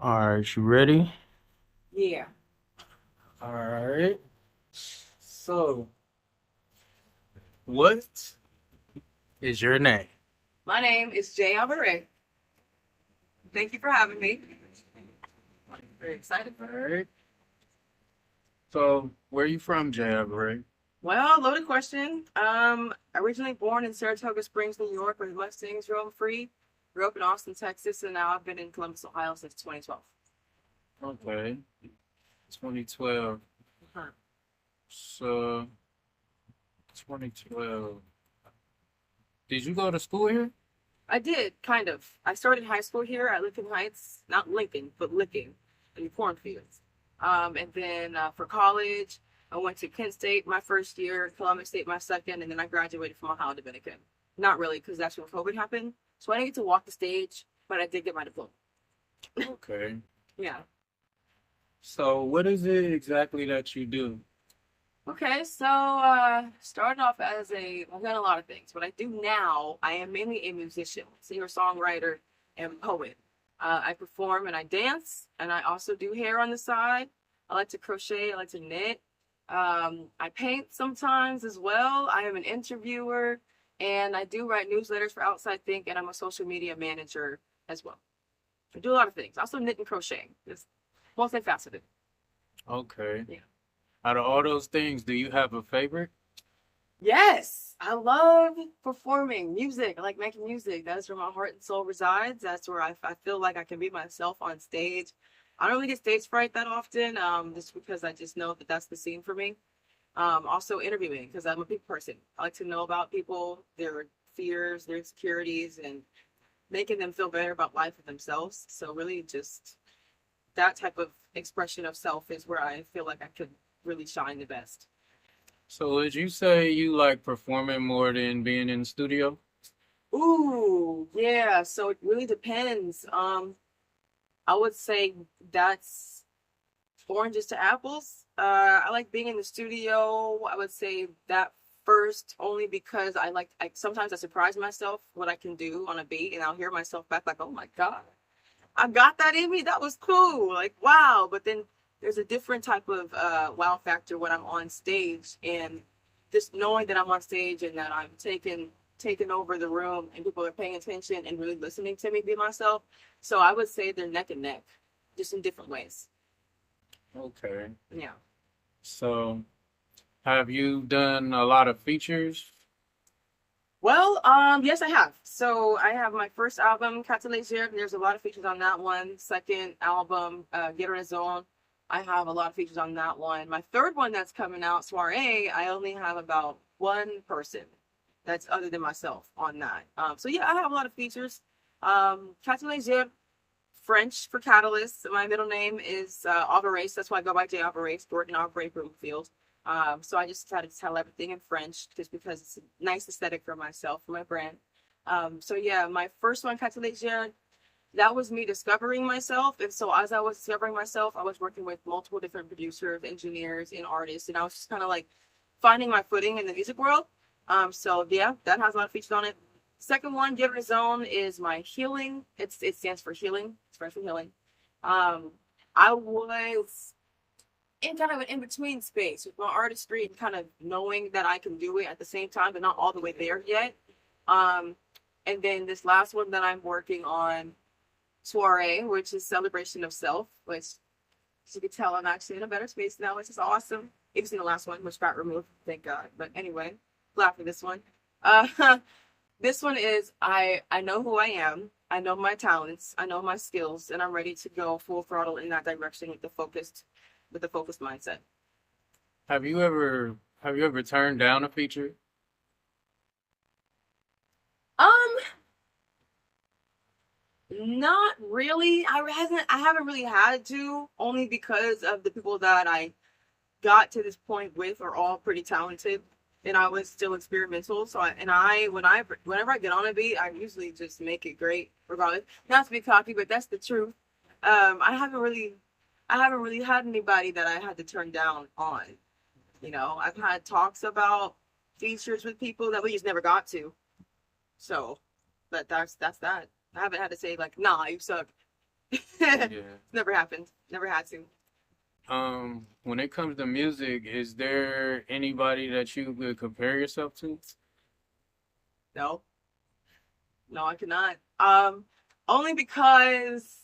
All right, you ready? Yeah. All right. So, what is your name? My name is JayAvereé. Thank you for having me. Very excited. All right. So, where are you from, JayAvereé? Well, loaded question. Originally born in Saratoga Springs, New York, where Mustangs roam free. Grew up in Austin, Texas, and now I've been in Columbus, Ohio since 2012. Okay, 2012. Uh-huh. So, 2012. Did you go to school here? I did, kind of. I started high school here at Lincoln Heights, not Lincoln, but Licking in cornfields. And then for college, I went to Kent State my first year, Columbus State my second, and then I graduated from Ohio Dominican. Not really, because that's when COVID happened. So I didn't get to walk the stage, but I did get my diploma. Okay. Yeah. So, what is it exactly that you do? Okay, so started off as I've done a lot of things. What I do now, I am mainly a musician, singer, songwriter, and poet. I perform and I dance, and I also do hair on the side. I like to crochet, I like to knit. I paint sometimes as well. I am an interviewer, and I do write newsletters for Outside Think, and I'm a social media manager as well. I do a lot of things. Also knit and crochet. It's multifaceted. Okay. Yeah. Out of all those things, do you have a favorite? Yes, I love performing music. I like making music. That's where my heart and soul resides. That's where I feel like I can be myself on stage. I don't really get stage fright that often, just because I just know that that's the scene for me. Also interviewing because I'm a big person. I like to know about people, their fears, their insecurities, and making them feel better about life and themselves. So really, just that type of expression of self is where I feel like I could really shine the best. So, would you say you like performing more than being in the studio? Ooh, yeah. So it really depends. I would say that's oranges to apples. I like being in the studio. I would say that first only because I sometimes I surprise myself what I can do on a beat and I'll hear myself back like, oh my God, I got that in me. That was cool. Like, wow. But then there's a different type of wow factor when I'm on stage and just knowing that I'm on stage and that I'm taking over the room and people are paying attention and really listening to me be myself. So I would say they're neck and neck, just in different ways. Okay. Yeah. So, have you done a lot of features? Well, yes, I have. So I have my first album, Catalyst. There's a lot of features on that one. Second album, Get on His Own. I have a lot of features on that one. My third one that's coming out, Soiree, I only have about one person that's other than myself on that. So yeah, I have a lot of features. Catalyst, French for Catalyst. My middle name is Average. That's why I go by JayAvereé, Thornton Aubrey Broomfield. So I just decided to tell everything in French just because it's a nice aesthetic for myself, for my brand. So yeah, my first one, Catalysia, that was me discovering myself. And so as I was discovering myself, I was working with multiple different producers, engineers, and artists. And I was just kind of like finding my footing in the music world. So yeah, that has a lot of features on it. Second one, Give It a Zone, is my healing. It stands for healing. It's for healing. Um, I was in kind of an in-between space with my artistry and kind of knowing that I can do it at the same time, but not all the way there yet. Um, and then this last one that I'm working on, Soiree, which is celebration of self, which as you can tell, I'm actually in a better space now, which is awesome. Even in the last one, which got removed, thank God. But anyway, glad for this one. Uh, this one is I know who I am. I know my talents. I know my skills, and I'm ready to go full throttle in that direction with the focused mindset. Have you ever turned down a feature? Um, Not really. I haven't really had to, only because of the people that I got to this point with are all pretty talented and I was still experimental. So whenever I get on a beat, I usually just make it great regardless. Not to be cocky, but that's the truth. I haven't really had anybody that I had to turn down on. I've had talks about features with people that we just never got to. So, but that's that. I haven't had to say like, nah, you suck. Yeah. Never happened. Never had to. When it comes to music, is there anybody that you could compare yourself to? No, no, I cannot. Only because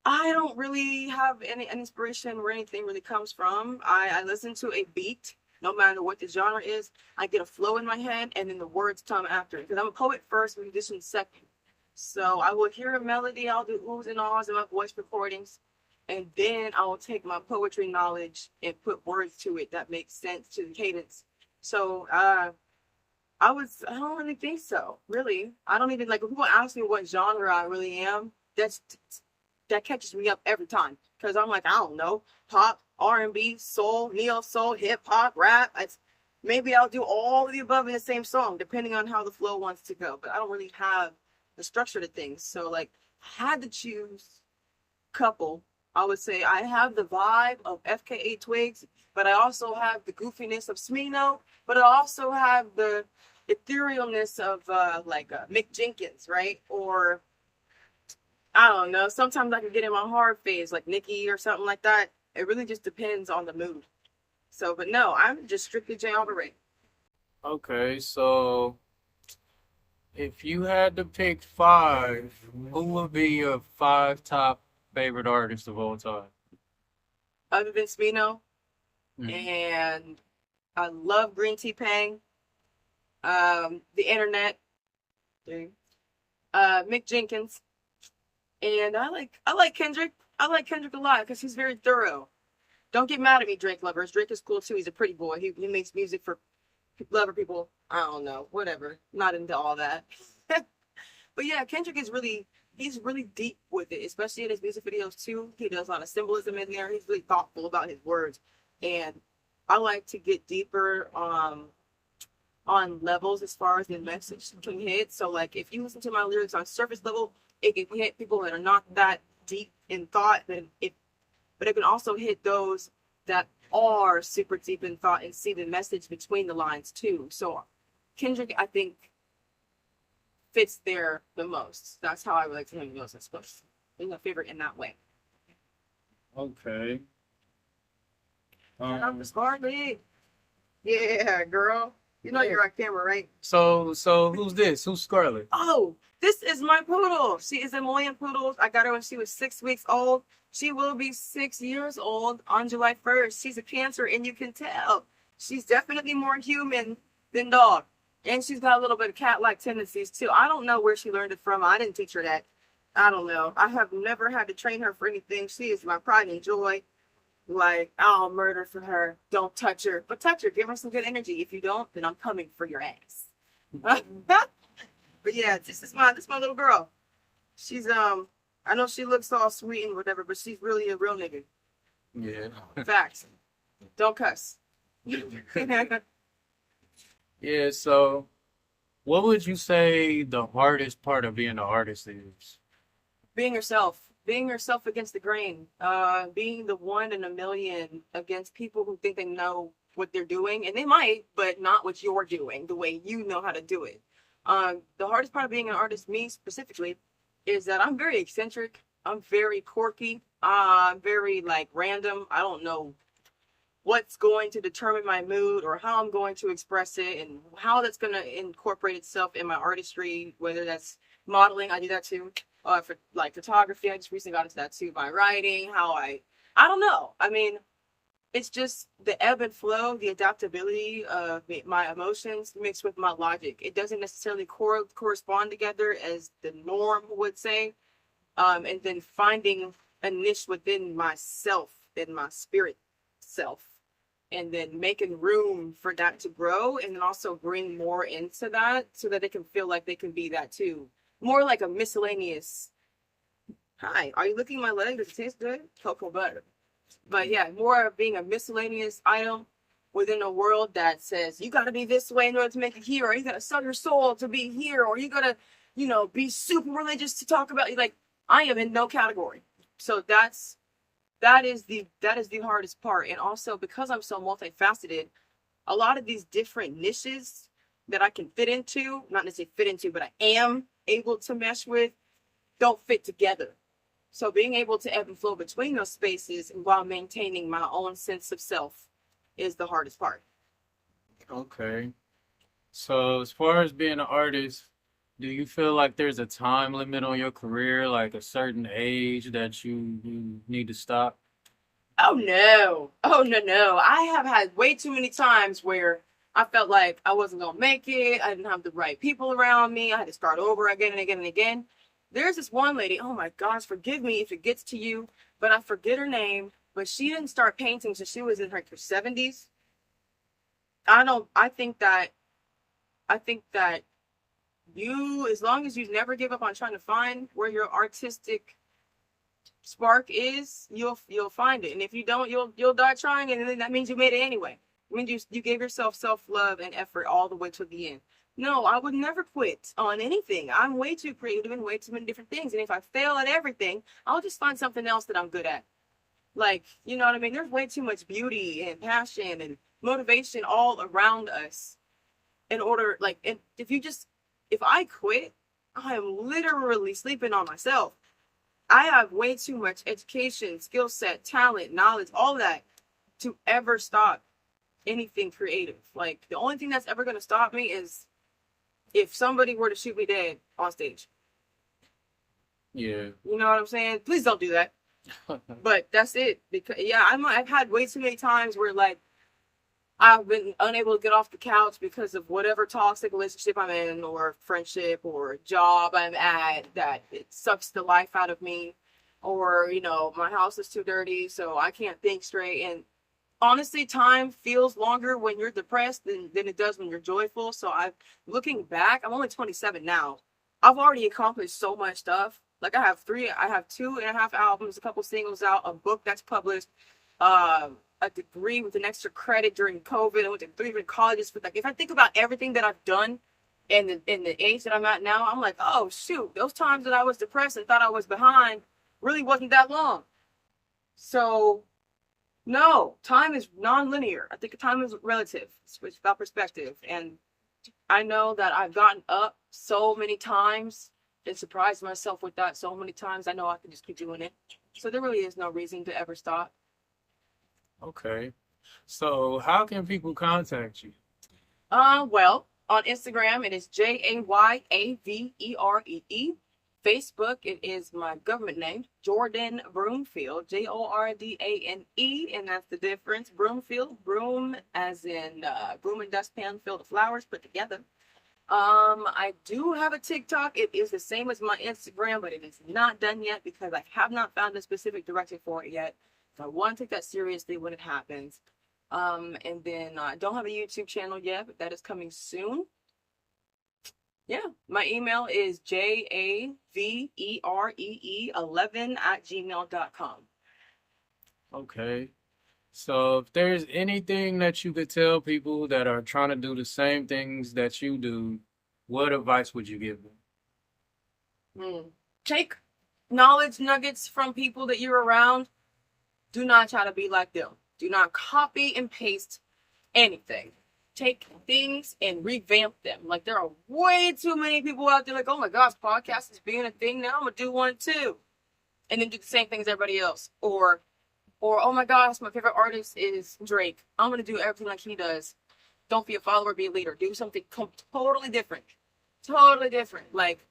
I don't really have any inspiration where anything really comes from. I listen to a beat, no matter what the genre is. I get a flow in my head, and then the words come after. Because I'm a poet first, musician second. So I will hear a melody, I'll do oohs and ahs in my voice recordings, and then I will take my poetry knowledge and put words to it that make sense to the cadence. So I don't really think so. Really, I don't even like when people ask me what genre I really am. That catches me up every time because I'm like, I don't know, pop, R&B, soul, neo soul, hip hop, rap. Maybe I'll do all of the above in the same song, depending on how the flow wants to go. But I don't really have the structure to things. So like, had to choose couple, I would say I have the vibe of FKA Twigs, but I also have the goofiness of Smino, but I also have the etherealness of Mick Jenkins, right? Or I don't know. Sometimes I can get in my hard phase, like Nicki or something like that. It really just depends on the mood. So, but no, I'm just strictly JayAvereé. Okay, so if you had to pick five, who would be your five top favorite artists of all time? Other than Smino, Mhm. and I love Green Tea Pang, the internet, Mick Jenkins, and I like Kendrick. I like Kendrick a lot because he's very thorough. Don't get mad at me, Drake lovers. Drake is cool too. He's a pretty boy. He makes music for lover people. I don't know, whatever. Not into all that. But yeah, Kendrick is really he's really deep with it, especially in his music videos too. He does a lot of symbolism in there. He's really thoughtful about his words, and I like to get deeper on levels as far as the message can hit. So like if you listen to my lyrics on surface level, it can hit people that are not that deep in thought. But it can also hit those that are super deep in thought and see the message between the lines too. So Kendrick, I think, fits there the most. That's how I relate to him the most, I suppose. He's my favorite in that way. Okay. And I'm Um, the Scarlet. Yeah, girl. You know yeah. you're on camera, right? So who's this? Who's Scarlett? Oh, this is my poodle. She is a Malayan poodle. I got her when she was 6 weeks old. She will be 6 years old on July 1st. She's a Cancer, and you can tell she's definitely more human than dog. And she's got a little bit of cat-like tendencies too. I don't know where she learned it from. I didn't teach her that. I don't know. I have never had to train her for anything. She is my pride and joy. Like, I'll murder for her. Don't touch her. But touch her. Give her some good energy. If you don't, then I'm coming for your ass. But yeah, this is my little girl. She's I know she looks all sweet and whatever, but she's really a real nigga. Yeah. Facts. Don't cuss. Yeah, so what would you say the hardest part of being an artist is? Being yourself against the grain, being the one in a million against people who think they know what they're doing, and they might, but not what you're doing the way you know how to do it. The hardest part of being an artist, me specifically, is that I'm very eccentric. I'm very quirky. I'm very like random. I don't know what's going to determine my mood or how I'm going to express it and how that's going to incorporate itself in my artistry, whether that's modeling, I do that too. For like photography, I just recently got into that too. My writing, I don't know. I mean, it's just the ebb and flow, the adaptability of my emotions mixed with my logic. It doesn't necessarily correspond together as the norm would say. And then finding a niche within myself, in my spirit self, and then making room for that to grow, and then also bring more into that so that they can feel like they can be that too. More like a miscellaneous. Hi, are you licking my leg? Does it taste good? Cocoa butter. But yeah, more of being a miscellaneous item within a world that says you got to be this way in order to make it here, or you got to sell your soul to be here, or you got to, be super religious to talk about. Like, I am in no category. So that is the hardest part. And also because I'm so multifaceted, a lot of these different niches that I can fit into, not necessarily fit into, but I am able to mesh with, don't fit together. So being able to ebb and flow between those spaces while maintaining my own sense of self is the hardest part. Okay. So as far as being an artist, do you feel like there's a time limit on your career, like a certain age that you need to stop? Oh no. Oh no, no. I have had way too many times where I felt like I wasn't gonna make it. I didn't have the right people around me. I had to start over again and again and again. There's this one lady, oh my gosh, forgive me if it gets to you, but I forget her name. But she didn't start painting since she was in her 70s. I don't I think that you, as long as you never give up on trying to find where your artistic spark is, you'll find it. And if you don't, you'll die trying, and then that means you made it anyway. I mean, you gave yourself self-love and effort all the way to the end. No, I would never quit on anything. I'm way too creative in way too many different things. And if I fail at everything, I'll just find something else that I'm good at. Like, you know what I mean? There's way too much beauty and passion and motivation all around us. In order, like, and if I quit, I am literally sleeping on myself. I have way too much education, skill set, talent, knowledge, all that to ever stop anything creative. Like, the only thing that's ever going to stop me is if somebody were to shoot me dead on stage. Yeah. You know what I'm saying? Please don't do that. But that's it. Because yeah, I've had way too many times where, like, I've been unable to get off the couch because of whatever toxic relationship I'm in, or friendship, or job I'm at that it sucks the life out of me, or, you know, my house is too dirty, so I can't think straight. And honestly, time feels longer when you're depressed than it does when you're joyful. So looking back, I'm only 27 now. I've already accomplished so much stuff. Like, I have 2.5 albums, a couple singles out, a book that's published, a degree with an extra credit during COVID. I went to 3 different colleges. But, like, if I think about everything that I've done in the age that I'm at now, I'm like, oh shoot, those times that I was depressed and thought I was behind really wasn't that long. So no, time is non-linear. I think time is relative. It's about perspective. And I know that I've gotten up so many times and surprised myself with that so many times. I know I can just keep doing it. So there really is no reason to ever stop. Okay. So how can people contact you? Well, on Instagram, it is JayAvereé. Facebook, it is my government name, Jordan Broomfield, Jordane, and that's the difference. Broomfield, broom as in broom and dustpan filled with flowers put together. I do have a TikTok. It is the same as my Instagram, but it is not done yet because I have not found a specific direction for it yet. So I want to take that seriously when it happens. And then I don't have a YouTube channel yet, but that is coming soon. Yeah, my email is JAVEREE11@gmail.com. Okay. So if there's anything that you could tell people that are trying to do the same things that you do, what advice would you give them? Take knowledge nuggets from people that you're around. Do not try to be like them. Do not copy and paste anything. Take things and revamp them. Like, there are way too many people out there like, oh my gosh, podcast is being a thing now, I'm gonna do one too. And then do the same thing as everybody else. Or oh my gosh, my favorite artist is Drake. I'm gonna do everything like he does. Don't be a follower, be a leader. Do something totally different. Totally different. Like,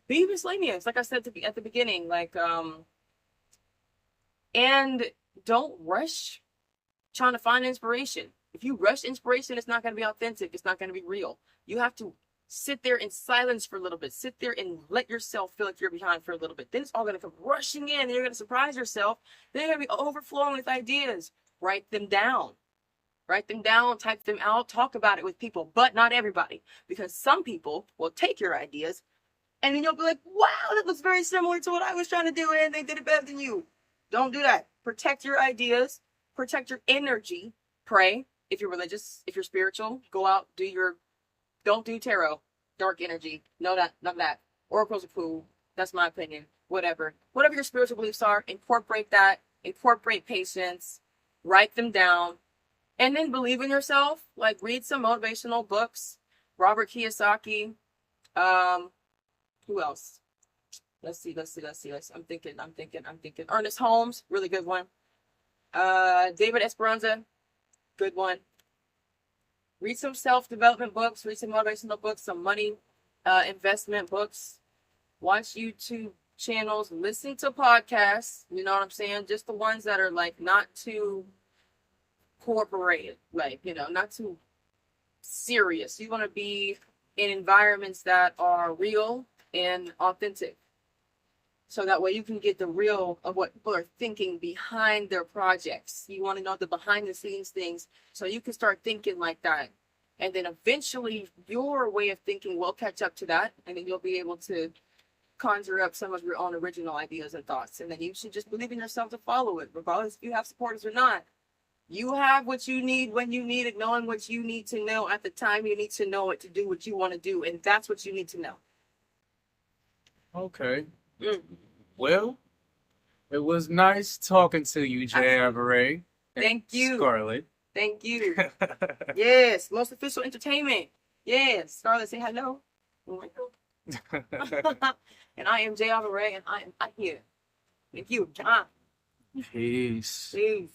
be miscellaneous, like I said at the beginning. Like, and don't rush trying to find inspiration. If you rush inspiration, it's not going to be authentic. It's not going to be real. You have to sit there in silence for a little bit. Sit there and let yourself feel like you're behind for a little bit. Then it's all going to come rushing in, and you're going to surprise yourself. Then you're going to be overflowing with ideas. Write them down. Write them down, type them out, talk about it with people, but not everybody. Because some people will take your ideas, and then you'll be like, wow, that looks very similar to what I was trying to do, and they did it better than you. Don't do that. Protect your ideas. Protect your energy. Pray. If you're religious, if you're spiritual, go out, don't do tarot, dark energy. No, none of that. Oracles are cool. That's my opinion. Whatever your spiritual beliefs are, incorporate that. Incorporate patience. Write them down. And then believe in yourself. Like, read some motivational books. Robert Kiyosaki. Who else? Let's see. I'm thinking. Ernest Holmes, really good one. David Esperanza, good one. Read some self-development books, read some motivational books, some money investment books, watch YouTube channels, listen to podcasts, you know what I'm saying? Just the ones that are like not too corporated, like, not too serious. You want to be in environments that are real and authentic. So that way you can get the real of what people are thinking behind their projects. You want to know the behind the scenes things so you can start thinking like that. And then eventually your way of thinking will catch up to that. And then you'll be able to conjure up some of your own original ideas and thoughts. And then you should just believe in yourself to follow it, regardless if you have supporters or not. You have what you need when you need it, knowing what you need to know at the time you need to know it to do what you want to do. And that's what you need to know. Okay. Mm. Well, it was nice talking to you, JayAvereé. Thank you. Scarlett. Thank you. Yes, most official entertainment. Yes, Scarlett, say hello. And I am JayAvereé, and I am out here. Thank you. Peace. Peace.